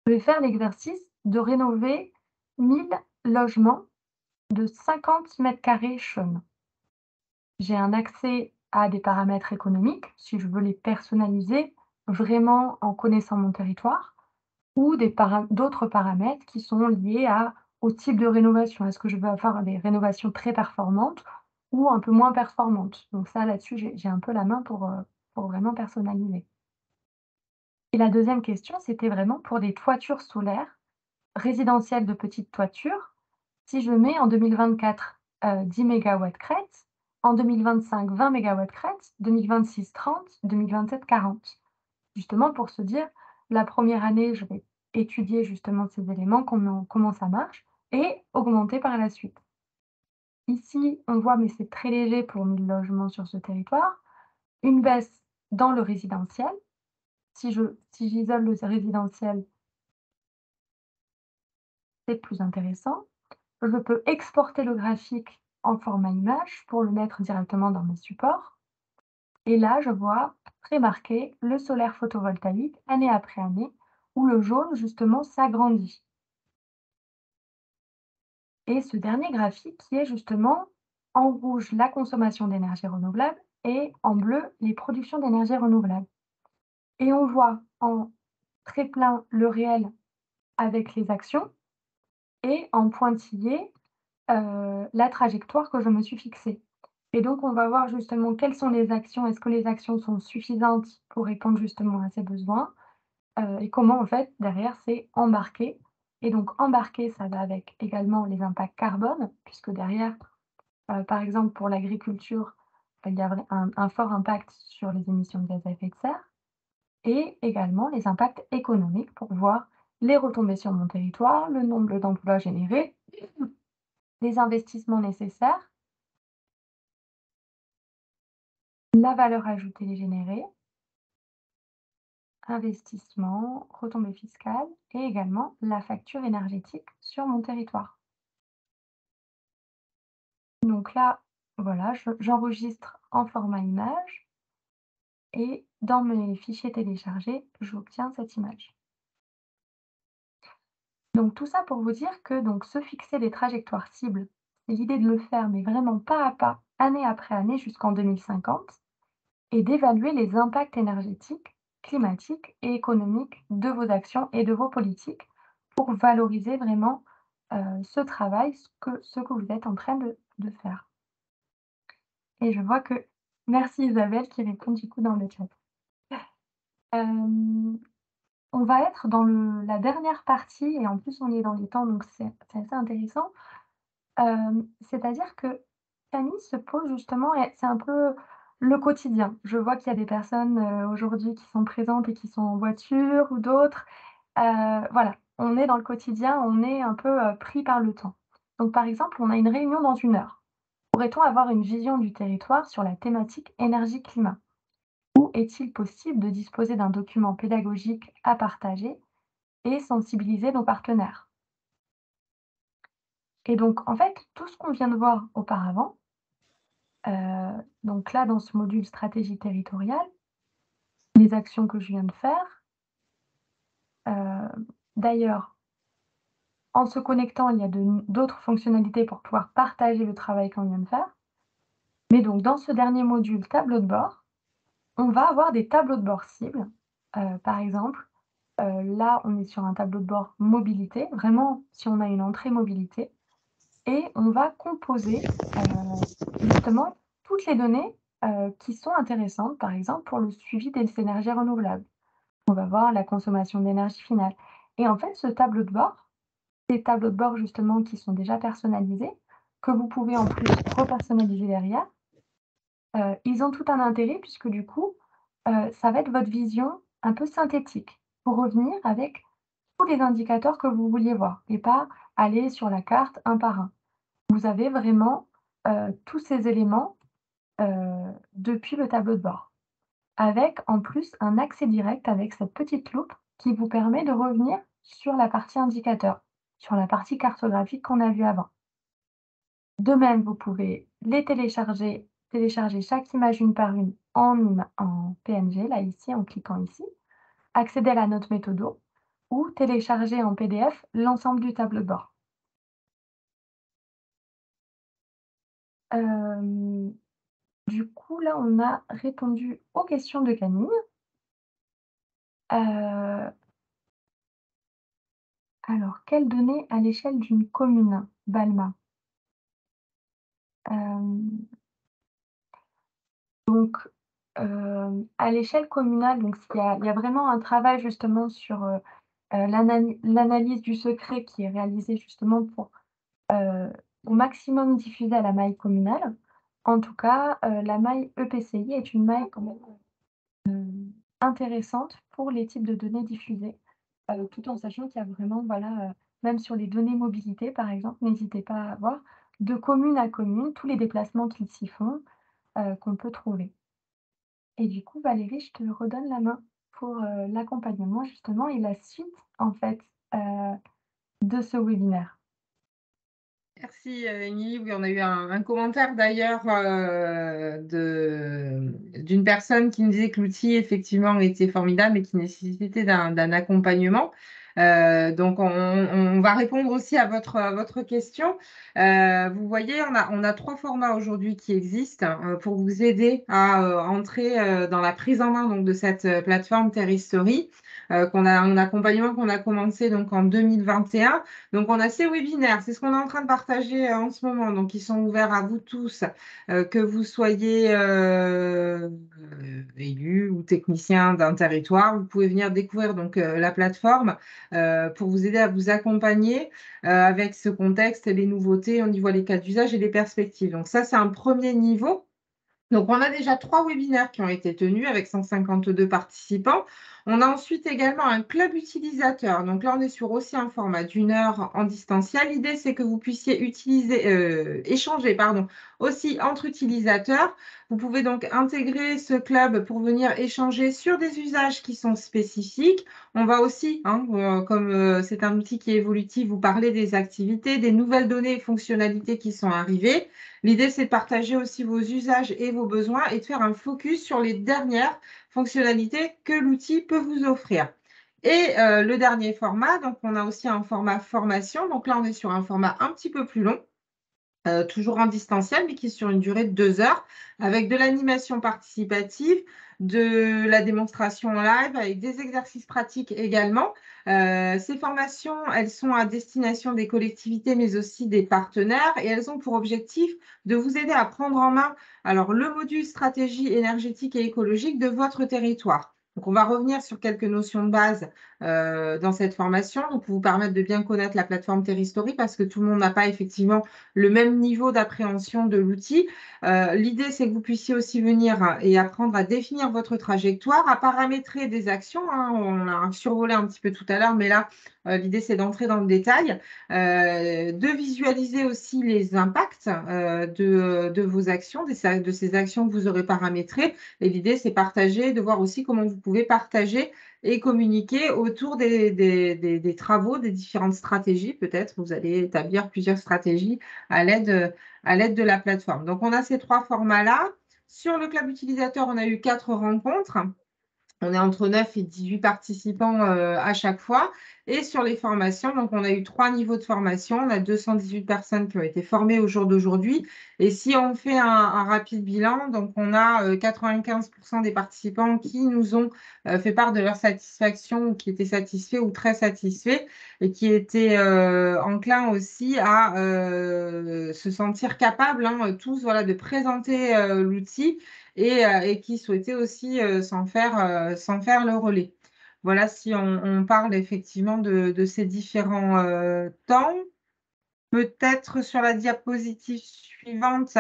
Je vais faire l'exercice de rénover 1000 logements de 50 mètres carrés chaumes. J'ai un accès à des paramètres économiques, si je veux les personnaliser vraiment en connaissant mon territoire, ou d'autres paramètres qui sont liés au type de rénovation. Est-ce que je veux avoir des rénovations très performantes ou un peu moins performantes? Donc ça, là-dessus, j'ai un peu la main pour vraiment personnaliser. Et la deuxième question, c'était vraiment pour des toitures solaires résidentielles de petite toiture. Si je mets en 2024 10 MW crête, en 2025 20 MW crête, 2026 30, 2027 40. Justement pour se dire, la première année, je vais étudier justement ces éléments, comment ça marche, et augmenter par la suite. Ici, on voit, mais c'est très léger pour 1000 logements sur ce territoire, une baisse dans le résidentiel. Si j'isole le résidentiel, c'est plus intéressant. Je peux exporter le graphique en format image pour le mettre directement dans mes supports. Et là, je vois très marqué le solaire photovoltaïque année après année, où le jaune, justement, s'agrandit. Et ce dernier graphique qui est justement en rouge la consommation d'énergie renouvelable et en bleu les productions d'énergie renouvelable. Et on voit en très plein le réel avec les actions et en pointillé la trajectoire que je me suis fixée. Et donc, on va voir justement quelles sont les actions. Est-ce que les actions sont suffisantes pour répondre justement à ces besoins et comment, en fait, derrière, c'est embarqué. Et donc, embarqué, ça va avec également les impacts carbone, puisque derrière, par exemple, pour l'agriculture, il y a un fort impact sur les émissions de gaz à effet de serre et également les impacts économiques pour voir les retombées sur mon territoire, le nombre d'emplois générés, les investissements nécessaires, la valeur ajoutée générée, investissement, retombées fiscales et également la facture énergétique sur mon territoire. Donc là, voilà, j'enregistre en format image et dans mes fichiers téléchargés, j'obtiens cette image. Donc tout ça pour vous dire que donc, se fixer des trajectoires cibles, c'est l'idée de le faire, mais vraiment pas à pas, année après année jusqu'en 2050, et d'évaluer les impacts énergétiques, climatiques et économiques de vos actions et de vos politiques pour valoriser vraiment ce travail, ce que vous êtes en train de faire. Et je vois que merci Isabelle qui répond du coup dans le chat. On va être dans la dernière partie et en plus on est dans les temps donc c'est assez intéressant. C'est-à-dire que Camille se pose justement et c'est un peu le quotidien. Je vois qu'il y a des personnes aujourd'hui qui sont présentes et qui sont en voiture ou d'autres. Voilà, on est dans le quotidien, on est un peu pris par le temps. Donc, par exemple, on a une réunion dans 1 heure. Pourrait-on avoir une vision du territoire sur la thématique énergie-climat? Ou est-il possible de disposer d'un document pédagogique à partager et sensibiliser nos partenaires? Et donc, en fait, tout ce qu'on vient de voir auparavant, donc là, dans ce module stratégie territoriale, les actions que je viens de faire, d'ailleurs, en se connectant, il y a d'autres fonctionnalités pour pouvoir partager le travail qu'on vient de faire. Mais donc, dans ce dernier module tableau de bord, on va avoir des tableaux de bord cibles. Par exemple, là, on est sur un tableau de bord mobilité, vraiment, si on a une entrée mobilité, et on va composer justement toutes les données qui sont intéressantes, par exemple, pour le suivi des énergies renouvelables. On va voir la consommation d'énergie finale. Et en fait, ce tableau de bord, des tableaux de bord justement qui sont déjà personnalisés, que vous pouvez en plus repersonnaliser derrière, ils ont tout un intérêt puisque du coup, ça va être votre vision un peu synthétique pour revenir avec tous les indicateurs que vous vouliez voir et pas aller sur la carte un par un. Vous avez vraiment tous ces éléments depuis le tableau de bord, avec en plus un accès direct avec cette petite loupe qui vous permet de revenir sur la partie indicateur, sur la partie cartographique qu'on a vue avant. De même, vous pouvez les télécharger chaque image une par une en PNG, là ici, en cliquant ici, accéder à la note méthodo ou télécharger en PDF l'ensemble du tableau de bord. Du coup, là, on a répondu aux questions de Camille. Alors, quelles données à l'échelle d'une commune, Balma? Donc, à l'échelle communale, donc il y a vraiment un travail justement sur l'analyse du secret qui est réalisé justement pour au maximum diffuser à la maille communale. En tout cas, la maille EPCI est une maille quand même intéressante pour les types de données diffusées, tout en sachant qu'il y a vraiment, voilà, même sur les données mobilité, par exemple, n'hésitez pas à voir, de commune à commune, tous les déplacements qui s'y font, qu'on peut trouver. Et du coup, Valérie, je te redonne la main pour l'accompagnement justement et la suite, en fait, de ce webinaire. Merci, Émilie. Oui, on a eu un commentaire d'ailleurs d'une personne qui nous disait que l'outil, effectivement, était formidable et qui nécessitait d'un accompagnement. Donc, on va répondre aussi à votre question. Vous voyez, on a 3 formats aujourd'hui qui existent pour vous aider à entrer dans la prise en main donc, de cette plateforme Terristory, un accompagnement qu'on a commencé donc, en 2021. Donc, on a ces webinaires, c'est ce qu'on est en train de partager en ce moment. Donc, ils sont ouverts à vous tous, que vous soyez élus ou techniciens d'un territoire. Vous pouvez venir découvrir donc, la plateforme pour vous aider à vous accompagner avec ce contexte, les nouveautés, on y voit les cas d'usage et les perspectives. Donc, ça, c'est un premier niveau. Donc, on a déjà 3 webinaires qui ont été tenus avec 152 participants. On a ensuite également un club utilisateur. Donc là, on est sur aussi un format d'1 heure en distanciel. L'idée, c'est que vous puissiez échanger aussi entre utilisateurs. Vous pouvez donc intégrer ce club pour venir échanger sur des usages qui sont spécifiques. On va aussi, comme c'est un outil qui est évolutif, vous parler des activités, des nouvelles données et fonctionnalités qui sont arrivées. L'idée, c'est de partager aussi vos usages et vos besoins et de faire un focus sur les dernières fonctionnalités que l'outil peut vous offrir. Et le dernier format, donc on a aussi un format formation. Donc là, on est sur un format un petit peu plus long, toujours en distanciel, mais qui est sur une durée de 2 heures, avec de l'animation participative, de la démonstration en live, avec des exercices pratiques également. Ces formations, elles sont à destination des collectivités, mais aussi des partenaires, et elles ont pour objectif de vous aider à prendre en main alors, le module stratégie énergétique et écologique de votre territoire. Donc, on va revenir sur quelques notions de base dans cette formation, donc pour vous permettre de bien connaître la plateforme Terristory, parce que tout le monde n'a pas effectivement le même niveau d'appréhension de l'outil. L'idée, c'est que vous puissiez aussi venir et apprendre à définir votre trajectoire, à paramétrer des actions. On l'a survolé un petit peu tout à l'heure, mais là, l'idée, c'est d'entrer dans le détail, de visualiser aussi les impacts de vos actions, de ces actions que vous aurez paramétrées. Et l'idée, c'est partager, de voir aussi comment vous pouvez partager et communiquer autour des travaux, des différentes stratégies. Peut-être vous allez établir plusieurs stratégies à l'aide de la plateforme. Donc, on a ces 3 formats-là. Sur le club utilisateur, on a eu 4 rencontres. On est entre 9 et 18 participants à chaque fois. Et sur les formations, donc on a eu 3 niveaux de formation. On a 218 personnes qui ont été formées au jour d'aujourd'hui. Et si on fait un rapide bilan, donc on a 95% des participants qui nous ont fait part de leur satisfaction, ou qui étaient satisfaits ou très satisfaits, et qui étaient enclins aussi à se sentir capables, tous, voilà, de présenter l'outil. Et qui souhaitaient aussi s'en faire le relais. Voilà, si on parle effectivement de ces différents temps. Peut-être sur la diapositive suivante,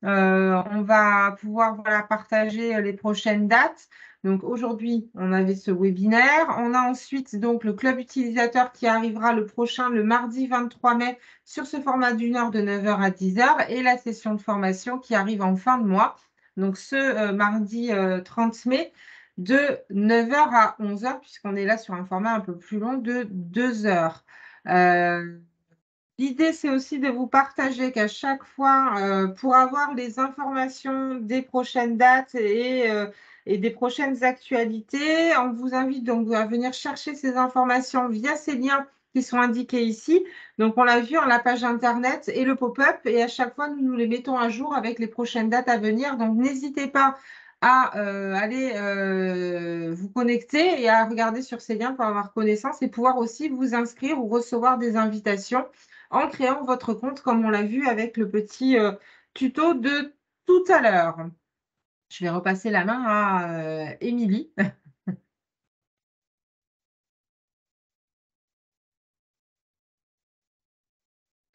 on va pouvoir, voilà, partager les prochaines dates. Donc aujourd'hui, on avait ce webinaire. On a ensuite donc le club utilisateur qui arrivera le prochain, le mardi 23 mai, sur ce format d'une heure de 9h à 10h, et la session de formation qui arrive en fin de mois. Donc ce mardi 30 mai, de 9h à 11h, puisqu'on est là sur un format un peu plus long de 2 heures. L'idée, c'est aussi de vous partager qu'à chaque fois, pour avoir les informations des prochaines dates et des prochaines actualités, on vous invite donc à venir chercher ces informations via ces liens qui sont indiqués ici. Donc, on l'a vu, la page Internet et le pop-up. Et à chaque fois, nous les mettons à jour avec les prochaines dates à venir. Donc, n'hésitez pas à aller vous connecter et à regarder sur ces liens pour avoir connaissance et pouvoir aussi vous inscrire ou recevoir des invitations en créant votre compte, comme on l'a vu avec le petit tuto de tout à l'heure. Je vais repasser la main à Émilie.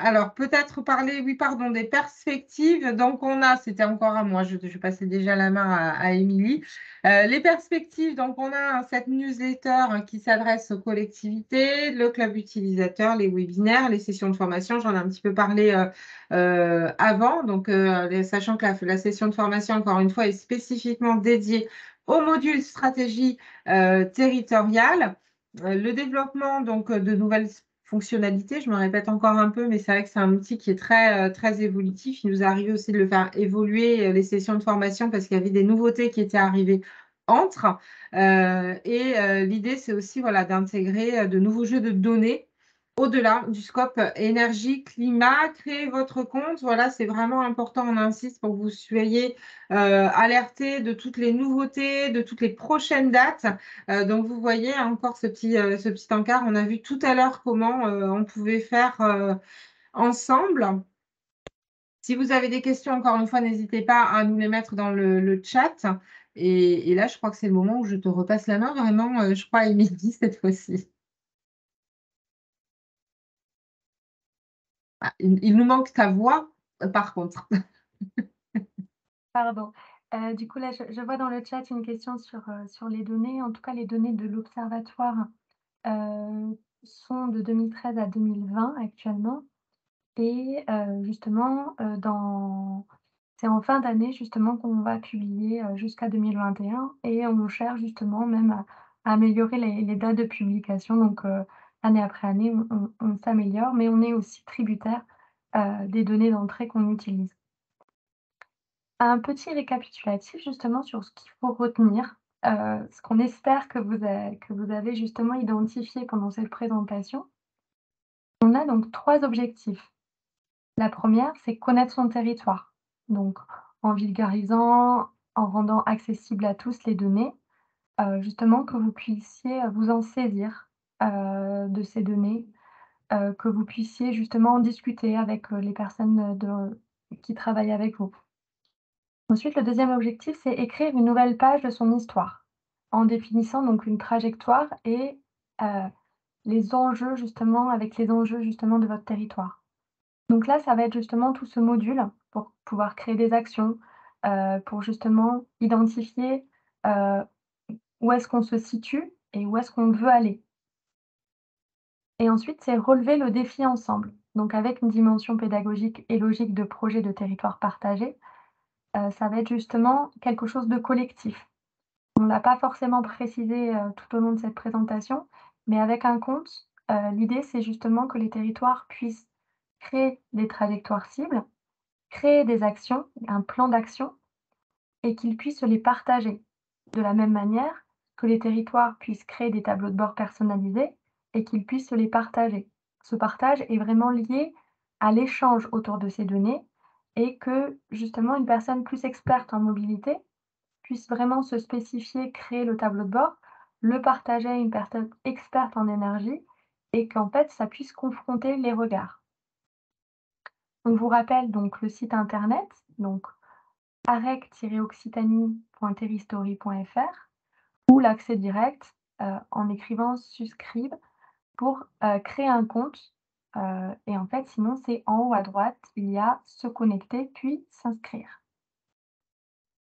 Alors, peut-être parler, oui, pardon, des perspectives. Donc, on a, c'était encore à moi, je passais déjà la main à Émilie. Les perspectives, donc on a cette newsletter qui s'adresse aux collectivités, le club utilisateur, les webinaires, les sessions de formation. J'en ai un petit peu parlé avant. Donc, sachant que la session de formation, encore une fois, est spécifiquement dédiée au module stratégie territoriale. Le développement donc, de nouvelles fonctionnalités, je me répète encore un peu, mais c'est vrai que c'est un outil qui est très évolutif. Il nous est arrivé aussi de le faire évoluer, les sessions de formation, parce qu'il y avait des nouveautés qui étaient arrivées entre. L'idée, c'est aussi, voilà, d'intégrer de nouveaux jeux de données au-delà du scope énergie, climat. Créez votre compte. Voilà, c'est vraiment important, on insiste, pour que vous soyez alertés de toutes les nouveautés, de toutes les prochaines dates. Donc, vous voyez encore ce petit encart. On a vu tout à l'heure comment on pouvait faire ensemble. Si vous avez des questions, encore une fois, n'hésitez pas à nous les mettre dans le chat. Et là, je crois que c'est le moment où je te repasse la main, vraiment, je crois, à Émilie, cette fois-ci. Ah, il nous manque ta voix, par contre. Pardon. Du coup, là, je vois dans le chat une question sur les données. En tout cas, les données de l'observatoire sont de 2013 à 2020 actuellement. Et justement, c'est en fin d'année justement qu'on va publier jusqu'à 2021 et on cherche justement même à améliorer les dates de publication. Donc, année après année, on s'améliore, mais on est aussi tributaire des données d'entrée qu'on utilise. Un petit récapitulatif justement sur ce qu'il faut retenir, ce qu'on espère que vous avez justement identifié pendant cette présentation. On a donc 3 objectifs. La première, c'est connaître son territoire. Donc en vulgarisant, en rendant accessibles à tous les données, justement que vous puissiez vous en saisir de ces données, que vous puissiez justement en discuter avec les personnes qui travaillent avec vous. Ensuite, le deuxième objectif, c'est écrire une nouvelle page de son histoire. en définissant donc une trajectoire et les enjeux justement avec les enjeux justement de votre territoire. Donc là, ça va être justement tout ce module pour pouvoir créer des actions, pour justement identifier, heu, où est-ce qu'on se situe et où est-ce qu'on veut aller. Et ensuite, c'est relever le défi ensemble. Donc avec une dimension pédagogique et logique de projet de territoire partagé, ça va être justement quelque chose de collectif. On l'a pas forcément précisé, tout au long de cette présentation, mais avec un compte, l'idée, c'est justement que les territoires puissent créer des trajectoires cibles, créer des actions, un plan d'action et qu'ils puissent les partager. De la même manière que les territoires puissent créer des tableaux de bord personnalisés et qu'ils puissent les partager. Ce partage est vraiment lié à l'échange autour de ces données et que justement une personne plus experte en mobilité puisse vraiment se spécifier, créer le tableau de bord, le partager à une personne experte en énergie et qu'en fait ça puisse confronter les regards. On vous rappelle donc le site internet, donc arec-occitanie.terristory.fr ou l'accès direct, en écrivant «Suscribe» pour, créer un compte, et en fait sinon c'est en haut à droite, il y a «Se connecter» puis «S'inscrire».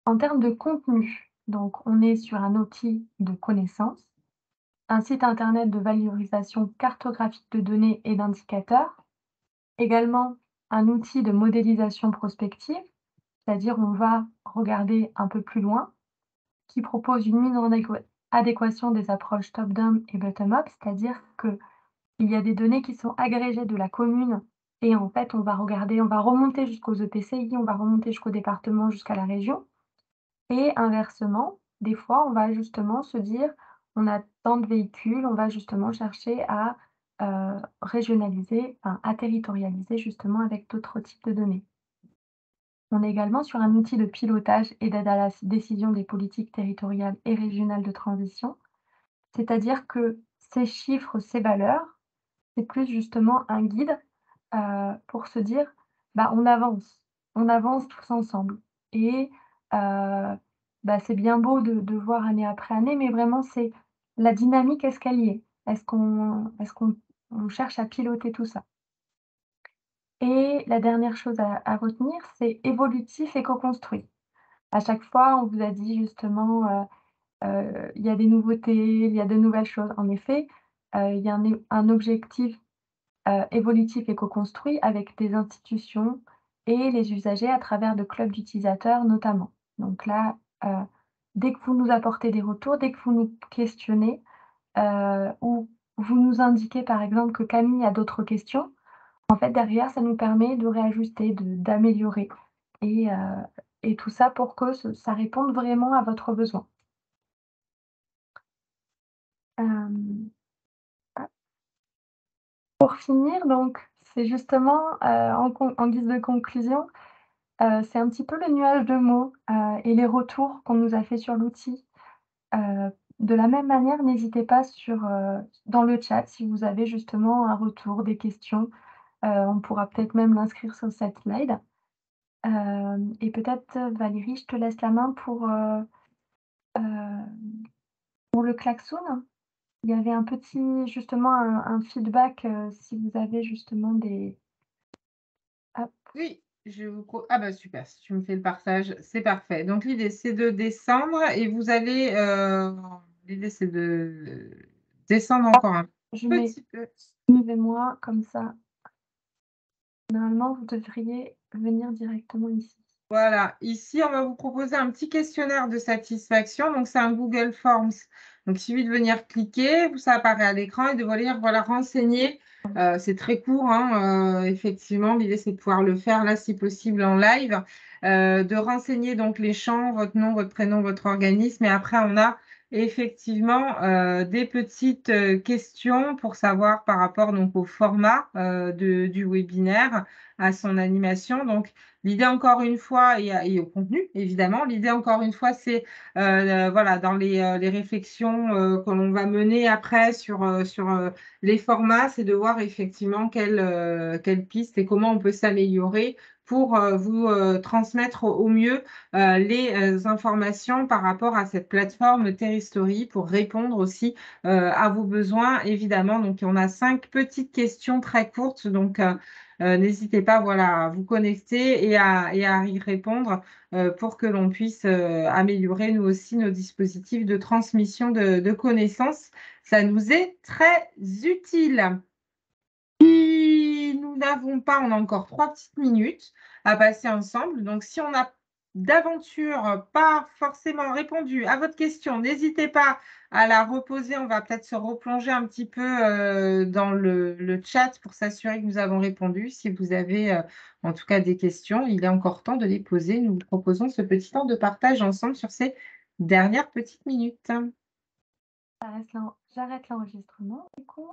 En termes de contenu, donc on est sur un outil de connaissance, un site internet de valorisation cartographique de données et d'indicateurs, également un outil de modélisation prospective, c'est-à-dire on va regarder un peu plus loin, qui propose une mise en adéquation des approches top-down et bottom-up, c'est-à-dire qu'il y a des données qui sont agrégées de la commune et en fait on va regarder, on va remonter jusqu'aux EPCI, on va remonter jusqu'au département, jusqu'à la région et inversement, des fois on va justement se dire: «On a tant de véhicules», on va justement chercher à, régionaliser, enfin à territorialiser justement avec d'autres types de données. On est également sur un outil de pilotage et d'aide à la décision des politiques territoriales et régionales de transition, c'est-à-dire que ces chiffres, ces valeurs, c'est plus justement un guide, pour se dire: «Bah, on avance tous ensemble» et bah, c'est bien beau de voir année après année, mais vraiment c'est la dynamique, est-ce qu'elle y est? Est-ce qu'on cherche à piloter tout ça? Et la dernière chose à retenir, c'est évolutif et co-construit. À chaque fois, on vous a dit justement, il y a des nouveautés, il y a de nouvelles choses. En effet, il y a un objectif, évolutif et co-construit avec des institutions et les usagers à travers de clubs d'utilisateurs notamment. Donc là, dès que vous nous apportez des retours, dès que vous nous questionnez, ou vous nous indiquez par exemple que Camille a d'autres questions, en fait derrière ça nous permet de réajuster, d'améliorer et heu et tout ça pour que ça réponde vraiment à votre besoin. Hem, pour finir donc, c'est justement, en guise de conclusion, c'est un petit peu le nuage de mots, et les retours qu'on nous a fait sur l'outil. De la même manière, n'hésitez pas dans le chat si vous avez justement un retour, des questions, on pourra peut-être même l'inscrire sur cette slide. Et peut-être, Valérie, je te laisse la main pour le klaxon. Il y avait un petit justement un feedback, si vous avez justement des hop, Oui, ah bah super, si tu me fais le partage, c'est parfait. Donc l'idée, c'est de descendre et vous allez, l'idée, c'est de descendre encore un je mets petit peu. suivez-moi comme ça, normalement vous devriez venir directement ici. Voilà, ici, on va vous proposer un petit questionnaire de satisfaction. Donc, c'est un Google Forms. Donc, il suffit de venir cliquer, ça apparaît à l'écran et de venir voilà, renseigner. C'est très court, hein, effectivement. L'idée, c'est de pouvoir le faire là, si possible, en live. De renseigner donc les champs, votre nom, votre prénom, votre organisme. Et après, on a effectivement des petites questions pour savoir par rapport donc, au format du webinaire, à son animation. Donc, l'idée encore une fois et au contenu évidemment, l'idée encore une fois c'est, voilà dans les réflexions, que l'on va mener après sur les formats, c'est de voir effectivement quelles pistes et comment on peut s'améliorer pour vous transmettre au mieux les informations par rapport à cette plateforme Terristory pour répondre aussi à vos besoins, évidemment. Donc, on a 5 petites questions très courtes. Donc, n'hésitez pas voilà, à vous connecter et à y répondre pour que l'on puisse améliorer, nous aussi, nos dispositifs de transmission de connaissances. Ça nous est très utile. Si nous n'avons pas, on a encore 3 petites minutes à passer ensemble. Donc, si on n'a d'aventure pas forcément répondu à votre question, n'hésitez pas à la reposer. On va peut-être se replonger un petit peu dans le chat pour s'assurer que nous avons répondu. Si vous avez en tout cas des questions, il est encore temps de les poser. Nous vous proposons ce petit temps de partage ensemble sur ces dernières petites minutes. J'arrête l'enregistrement du coup.